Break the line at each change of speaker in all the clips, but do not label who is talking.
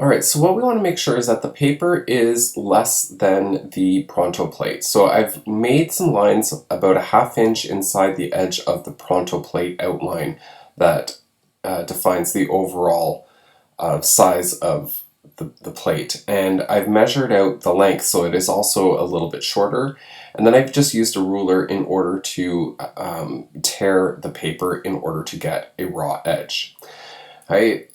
Alright, so what we want to make sure is that the paper is less than the Pronto plate. So I've made some lines about a ½ inch inside the edge of the Pronto plate outline that defines the overall size of the plate. And I've measured out the length so it is also a little bit shorter. And then I've just used a ruler in order to tear the paper in order to get a raw edge.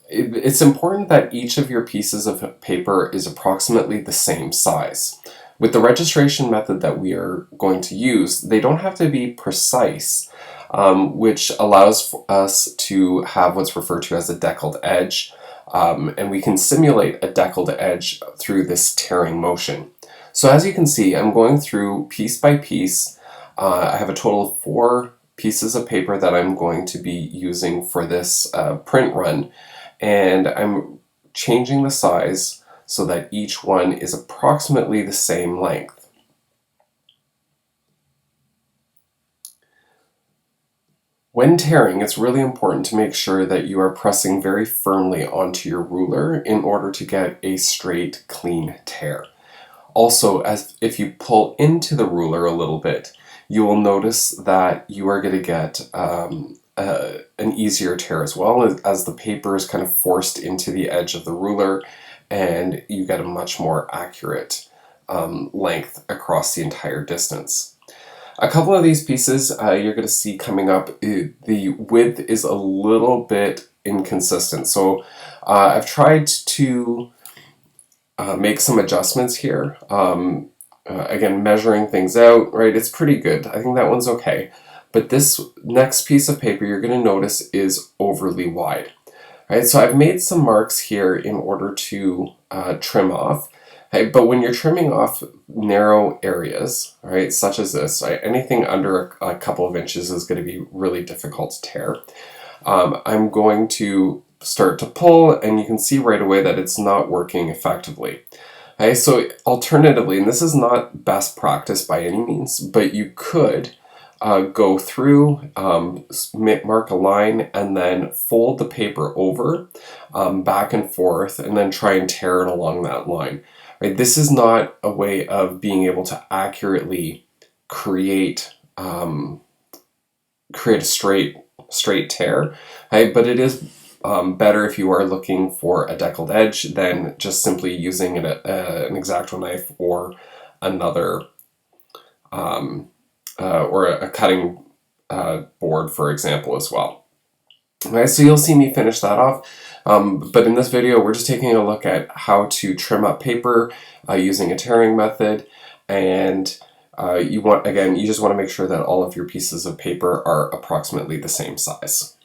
It's important that each of your pieces of paper is approximately the same size. With the registration method that we are going to use, they don't have to be precise, which allows us to have what's referred to as a deckled edge, and we can simulate a deckled edge through this tearing motion. So as you can see, I'm going through piece by piece. I have a total of 4 pieces of paper that I'm going to be using for this print run, and I'm changing the size so that each one is approximately the same length. When tearing, it's really important to make sure that you are pressing very firmly onto your ruler in order to get a straight, clean tear. Also, if you pull into the ruler a little bit, you will notice that you are going to get an easier tear as well, as the paper is kind of forced into the edge of the ruler and you get a much more accurate length across the entire distance. A couple of these pieces you're going to see coming up, the width is a little bit inconsistent. So I've tried to make some adjustments here. Again, measuring things out, right? It's pretty good. I think that one's okay. But this next piece of paper you're going to notice is overly wide. Right? So I've made some marks here in order to trim off. Okay? But when you're trimming off narrow areas, right, such as this, right, anything under a couple of inches is going to be really difficult to tear. I'm going to start to pull, and you can see right away that it's not working effectively. Okay, so alternatively, and this is not best practice by any means, but you could go through, mark a line, and then fold the paper over back and forth, and then try and tear it along that line. Right? This is not a way of being able to accurately create a straight tear, right? But it is better if you are looking for a deckled edge than just simply using an X-Acto knife or another or a cutting board, for example, as well. Okay, so you'll see me finish that off, but in this video we're just taking a look at how to trim up paper using a tearing method, and you just want to make sure that all of your pieces of paper are approximately the same size.